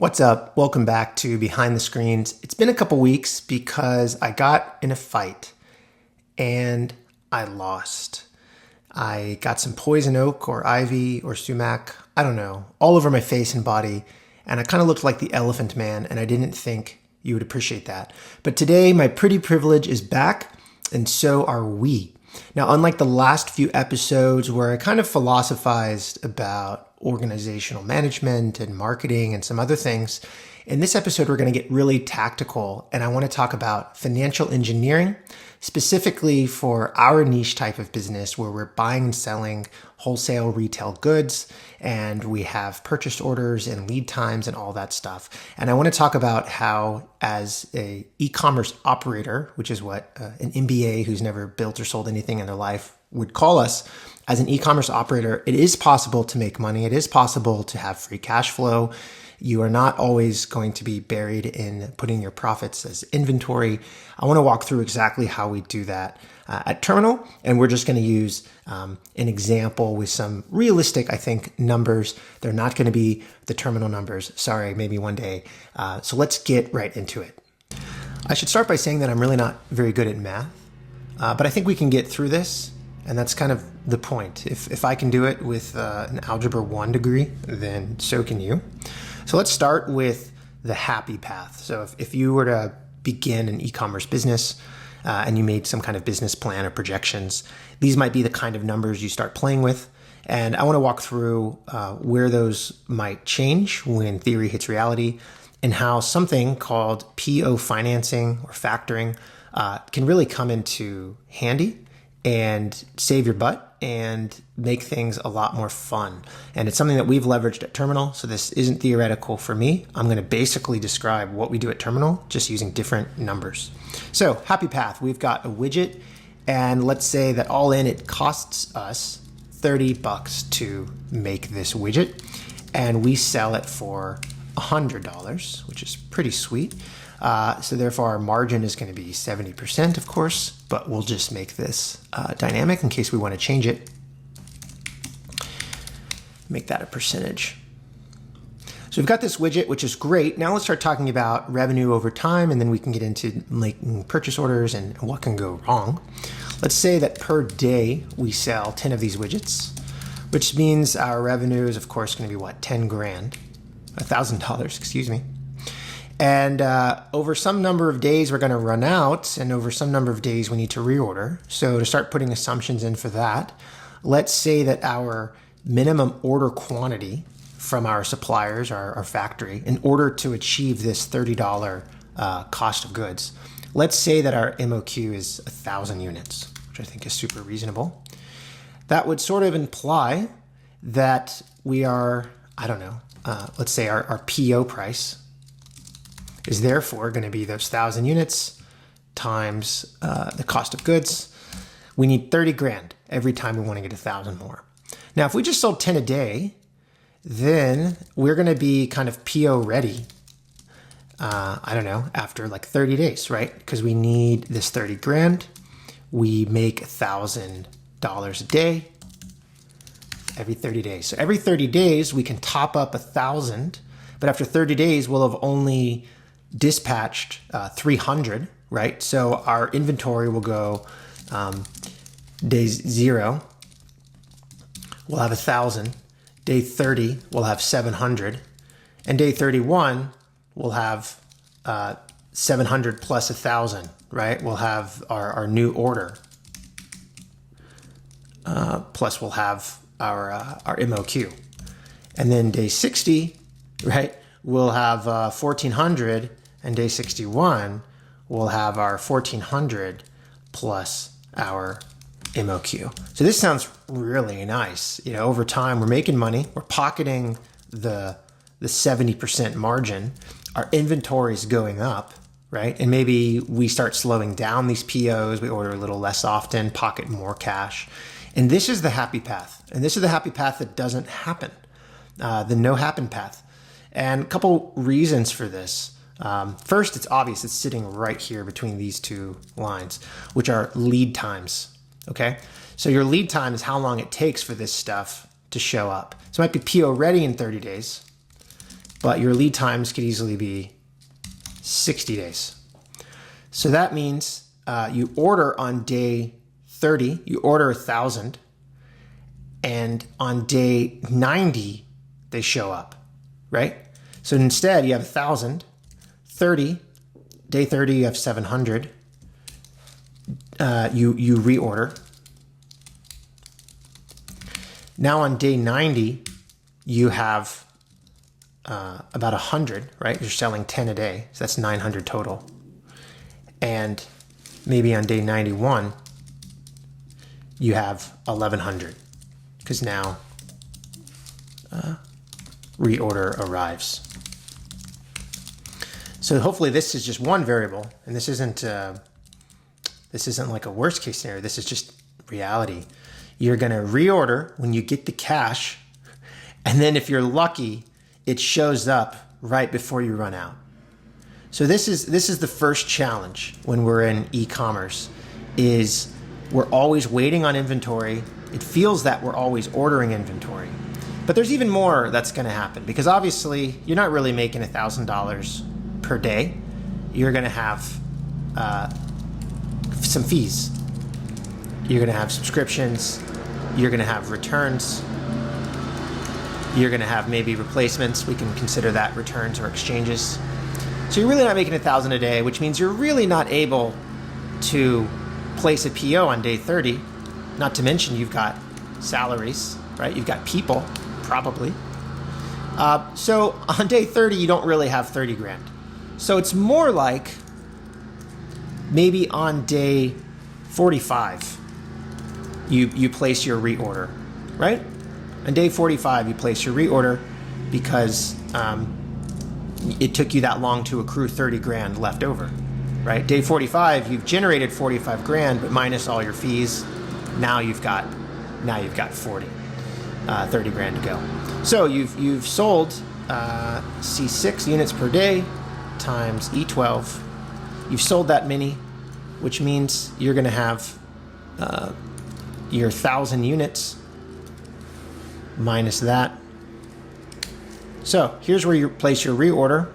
What's up? Welcome back to Behind the Screens. It's been a couple weeks because I got in a fight and I lost. I got some poison oak or ivy or sumac, I don't know, all over my face and body, and I kind of looked like the Elephant Man, and I didn't think you would appreciate that. But today, my pretty privilege is back, and so are we. Now, unlike the last few episodes where I kind of philosophized about organizational management and marketing and some other things, in this episode, we're going to get really tactical, and I want to talk about financial engineering, specifically for our niche type of business where we're buying and selling wholesale retail goods, and we have purchase orders and lead times and all that stuff. And I want to talk about how, as a e-commerce operator, which is what an MBA who's never built or sold anything in their life would call us, as an e-commerce operator, it is possible to make money. It is possible to have free cash flow. You are not always going to be buried in putting your profits as inventory. I want to walk through exactly how we do that at Terminal, and we're just going to use an example with some realistic, I think, numbers. They're not going to be the Terminal numbers. Sorry, maybe one day. So let's get right into it. I should start by saying that I'm really not very good at math, but I think we can get through this. And that's kind of the point. If I can do it with an Algebra 1 degree, then so can you. So let's start with the happy path. So if you were to begin an e-commerce business and you made some kind of business plan or projections, these might be the kind of numbers you start playing with. And I want to walk through where those might change when theory hits reality and how something called PO financing or factoring can really come into handy and save your butt and make things a lot more fun. And it's something that we've leveraged at Terminal. So this isn't theoretical for me. I'm going to basically describe what we do at Terminal, just using different numbers. So happy path, we've got a widget, and let's say that all in it costs us $30 to make this widget, and we sell it for $100, which is pretty sweet. So therefore our margin is going to be 70%, of course, but we'll just make this dynamic in case we want to change it. Make that a percentage. So we've got this widget, which is great. Now let's start talking about revenue over time, and then we can get into making purchase orders and what can go wrong. Let's say that per day we sell 10 of these widgets, which means our revenue is, of course, going to be what, 10 grand, $1,000, excuse me. And over some number of days, we're going to run out, and over some number of days, we need to reorder. So to start putting assumptions in for that, let's say that our minimum order quantity from our suppliers, our factory, in order to achieve this $30 cost of goods, let's say that our MOQ is 1,000 units, which I think is super reasonable. That would sort of imply that we are, I don't know, let's say our PO price is therefore going to be those 1,000 units times the cost of goods. We need 30 grand every time we want to get 1,000 more. Now, if we just sold 10 a day, then we're going to be kind of PO ready, I don't know, after like 30 days, right? Because we need this 30 grand. We make $1,000 a day every 30 days. So every 30 days, we can top up 1,000, but after 30 days, we'll have only dispatched 300, right? So our inventory will go day 0, we'll have 1,000. Day 30, we'll have 700. And day 31, we'll have 700 plus 1,000, right? We'll have our new order. Plus we'll have our MOQ. And then day 60, right, we'll have 1,400. And day 61, we'll have our 1,400 plus our MOQ. So this sounds really nice. You know, over time, we're making money. We're pocketing the 70% margin. Our inventory is going up, right? And maybe we start slowing down these POs. We order a little less often, pocket more cash. And this is the happy path. And this is the happy path that doesn't happen, the no happen path. And a couple reasons for this. First, it's obvious. It's sitting right here between these two lines, which are lead times, okay? So your lead time is how long it takes for this stuff to show up. So it might be PO ready in 30 days, but your lead times could easily be 60 days. So that means you order on day 30, you order 1,000, and on day 90, they show up, right? So instead, you have 1,000, 30, day 30, you have 700, you reorder. Now on day 90, you have about 100, right? You're selling 10 a day, so that's 900 total. And maybe on day 91, you have 1,100, because now reorder arrives. So hopefully this is just one variable, and this isn't like a worst case scenario. This is just reality. You're going to reorder when you get the cash, and then if you're lucky, it shows up right before you run out. So this is the first challenge when we're in e-commerce, is we're always waiting on inventory. It feels that we're always ordering inventory. But there's even more that's going to happen, because obviously you're not really making $1,000 per day. You're going to have some fees. You're going to have subscriptions. You're going to have returns. You're going to have maybe replacements. We can consider that returns or exchanges. So you're really not making 1,000 a day, which means you're really not able to place a PO on day 30. Not to mention you've got salaries, right? You've got people, probably. So on day 30, you don't really have 30 grand. So it's more like maybe on day 45, you place your reorder, right? On day 45, you place your reorder because it took you that long to accrue 30 grand left over, right? Day 45, you've generated 45 grand, but minus all your fees, now you've got 40, 30 grand to go. So you've sold C6 units per day times E12. You've sold that many, which means you're going to have your 1,000 units minus that. So here's where you place your reorder.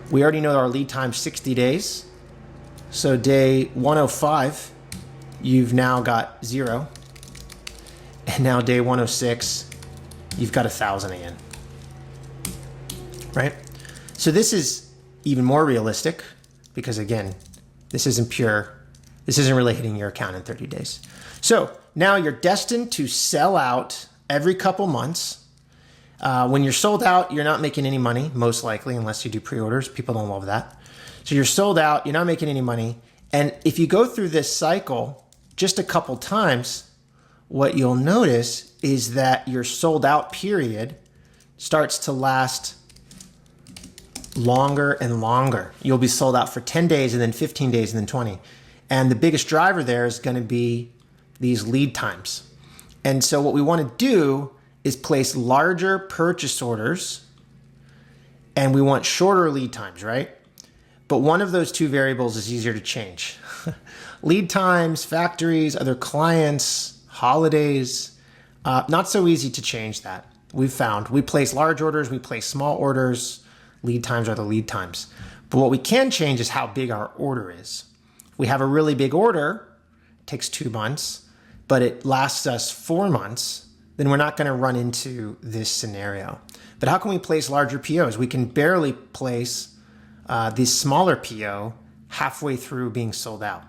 We already know our lead time 60 days. So day 105, you've now got 0. And now day 106, you've got 1,000 again, right? So this is even more realistic because, again, this isn't really hitting your account in 30 days. So now you're destined to sell out every couple months. When you're sold out, you're not making any money, most likely, unless you do pre-orders. People don't love that. So you're sold out, you're not making any money. And if you go through this cycle just a couple times, what you'll notice is that your sold out period starts to last longer and longer. You'll be sold out for 10 days and then 15 days and then 20. And the biggest driver there is going to be these lead times. And so what we want to do is place larger purchase orders, and we want shorter lead times, right? But one of those two variables is easier to change. Lead times, factories, other clients, holidays, not so easy to change that. We've found we place large orders, we place small orders, lead times are the lead times. But what we can change is how big our order is. If we have a really big order, it takes 2 months, but it lasts us 4 months, then we're not going to run into this scenario. But how can we place larger POs? We can barely place this smaller PO halfway through being sold out.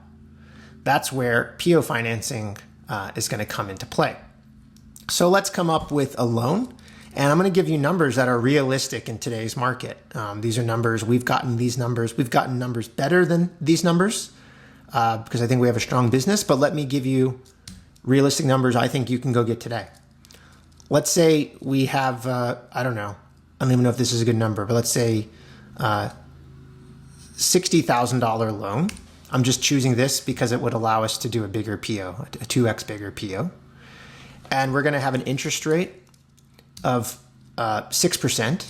That's where PO financing is going to come into play. So let's come up with a loan. And I'm going to give you numbers that are realistic in today's market. These are numbers, we've gotten these numbers. We've gotten numbers better than these numbers because I think we have a strong business. But let me give you realistic numbers I think you can go get today. Let's say we have, I don't even know if this is a good number, but let's say $60,000 loan. I'm just choosing this because it would allow us to do a bigger PO, a 2x bigger PO. And we're going to have an interest rate of 6%.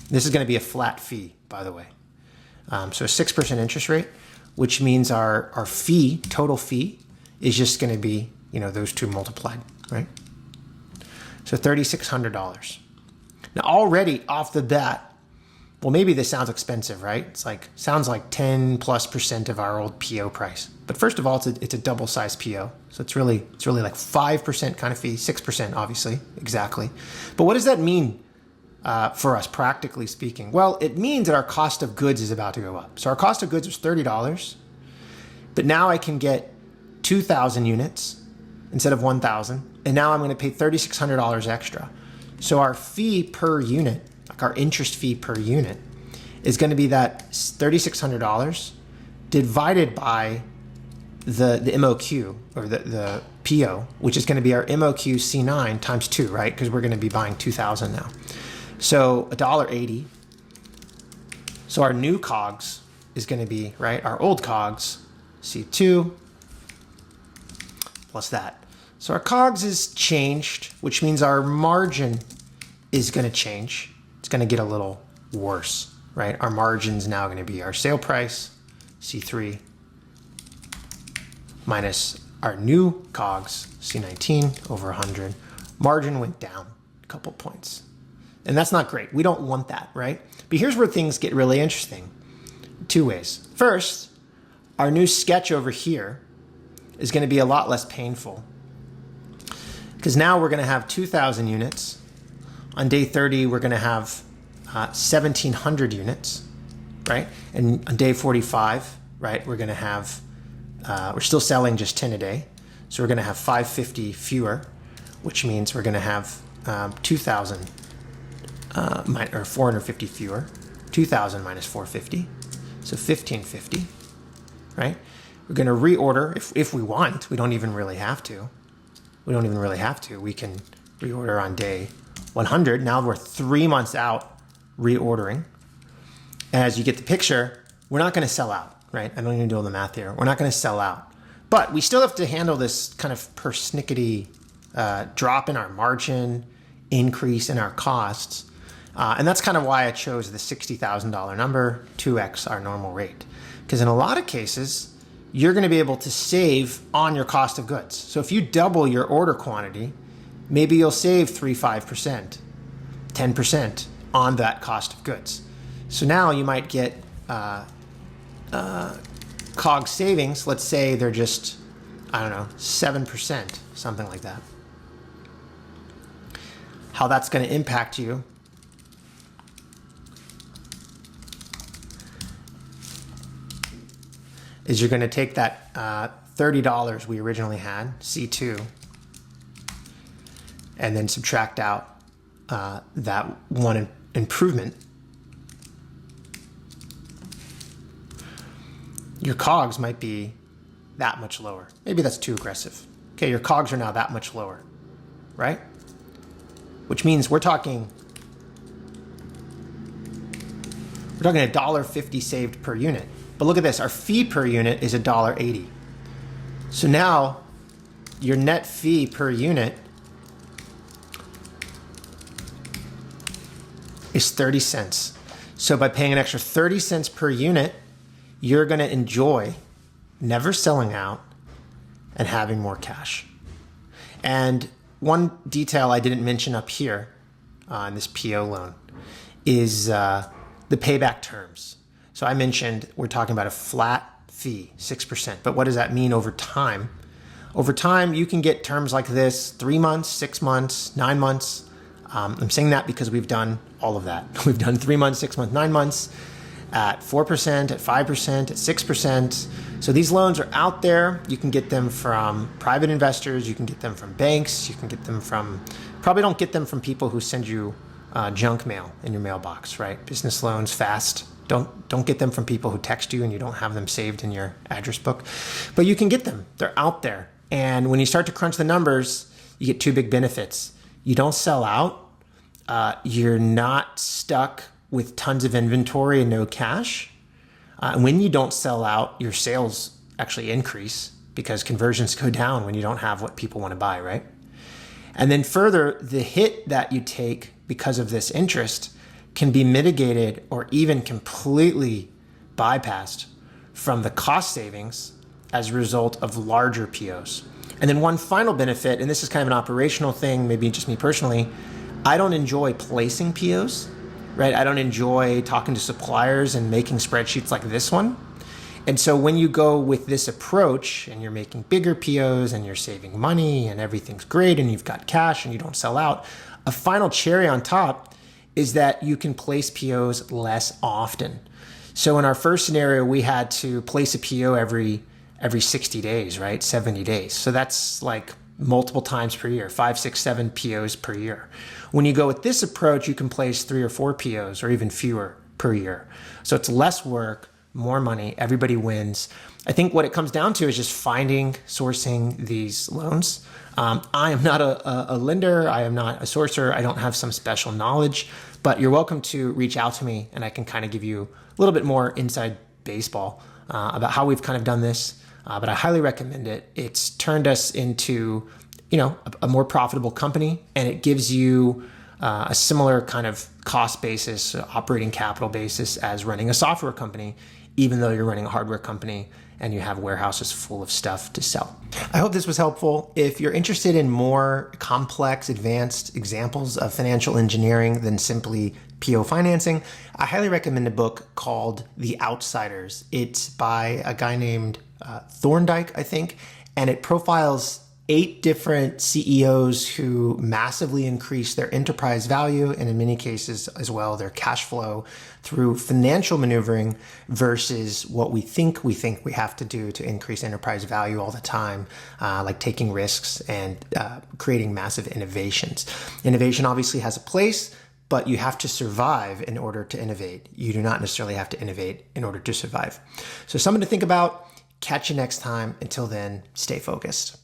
This is going to be a flat fee, by the way. So a 6% interest rate, which means our fee, total fee, is just going to be, those two multiplied, right? So $3,600. Now already off the bat, well, maybe this sounds expensive, right? It's like, sounds like 10+% of our old PO price. But first of all, it's a double-sized PO. So it's really like 5% kind of fee, 6% obviously, exactly. But what does that mean for us, practically speaking? Well, it means that our cost of goods is about to go up. So our cost of goods was $30, but now I can get 2,000 units instead of 1,000, and now I'm going to pay $3,600 extra. So our fee per unit, like our interest fee per unit, is going to be that $3,600 divided by the MOQ, or the PO, which is going to be our MOQ C9 times 2, right? Because we're going to be buying 2,000 now. So $1.80. So our new COGS is going to be, right, our old COGS, C2 plus that. So our COGS is changed, which means our margin is going to change. It's going to get a little worse, right? Our margin's now going to be our sale price, C3, minus our new COGS, C19 over 100. Margin went down a couple points. And that's not great. We don't want that, right? But here's where things get really interesting. 2 ways. First, our new sketch over here is going to be a lot less painful, because now we're going to have 2,000 units. On day 30, we're going to have 1,700 units, right? And on day 45, right, we're going to have, we're still selling just 10 a day. So we're going to have 550 fewer, which means we're going to have 2,000 or 450 fewer. 2,000 minus 450, so 1,550, right? We're going to reorder if we want. We don't even really have to. We can reorder on day 100. Now we're 3 months out reordering. And as you get the picture, we're not going to sell out, right? I don't even do all the math here. We're not going to sell out. But we still have to handle this kind of persnickety drop in our margin, increase in our costs. And that's kind of why I chose the $60,000 number, 2x our normal rate. Because in a lot of cases, you're going to be able to save on your cost of goods. So if you double your order quantity, maybe you'll save 3-5%, 10% on that cost of goods. So now you might get COGS savings. Let's say they're just, I don't know, 7%, something like that. How that's going to impact you is you're going to take that $30 we originally had, C2, and then subtract out that one improvement. Your COGS might be that much lower. Maybe that's too aggressive. Okay, your COGS are now that much lower, right? Which means we're talking $1.50 saved per unit. But look at this, our fee per unit is $1.80. So now your net fee per unit is 30 cents. So by paying an extra 30 cents per unit, you're going to enjoy never selling out and having more cash. And one detail I didn't mention up here in this PO loan is the payback terms. So I mentioned we're talking about a flat fee, 6%. But what does that mean over time? Over time, you can get terms like this, 3 months, 6 months, 9 months. I'm saying that because we've done all of that. We've done 3 months, 6 months, 9 months at 4%, at 5%, at 6%. So these loans are out there. You can get them from private investors. You can get them from banks. You can get them from, probably don't get them from people who send you junk mail in your mailbox, right? Business loans, fast. Don't get them from people who text you and you don't have them saved in your address book. But you can get them. They're out there. And when you start to crunch the numbers, you get 2 big benefits. You don't sell out. You're not stuck with tons of inventory and no cash. And when you don't sell out, your sales actually increase because conversions go down when you don't have what people want to buy, right? And then further, the hit that you take because of this interest can be mitigated or even completely bypassed from the cost savings as a result of larger POs. And then one final benefit, and this is kind of an operational thing, maybe just me personally, I don't enjoy placing POs. right? I don't enjoy talking to suppliers and making spreadsheets like this one. And so when you go with this approach and you're making bigger POs and you're saving money and everything's great and you've got cash and you don't sell out, a final cherry on top is that you can place POs less often. So in our first scenario, we had to place a PO every 60 days, right? 70 days. So that's like multiple times per year, 5, 6, 7 POs per year. When you go with this approach, you can place 3 or 4 POs or even fewer per year. So it's less work, more money, everybody wins. I think what it comes down to is just finding, sourcing these loans. I am not a lender. I am not a sourcer. I don't have some special knowledge, but you're welcome to reach out to me and I can kind of give you a little bit more inside baseball about how we've kind of done this. But I highly recommend it. It's turned us into, a more profitable company, and it gives you a similar kind of cost basis, operating capital basis as running a software company, even though you're running a hardware company and you have warehouses full of stuff to sell. I hope this was helpful. If you're interested in more complex, advanced examples of financial engineering than simply PO financing, I highly recommend a book called The Outsiders. It's by a guy named Thorndike, I think, and it profiles 8 different CEOs who massively increased their enterprise value and in many cases as well their cash flow through financial maneuvering versus what we think we have to do to increase enterprise value all the time, like taking risks and creating massive innovations. Innovation obviously has a place, but you have to survive in order to innovate. You do not necessarily have to innovate in order to survive. So something to think about. Catch you next time. Until then, stay focused.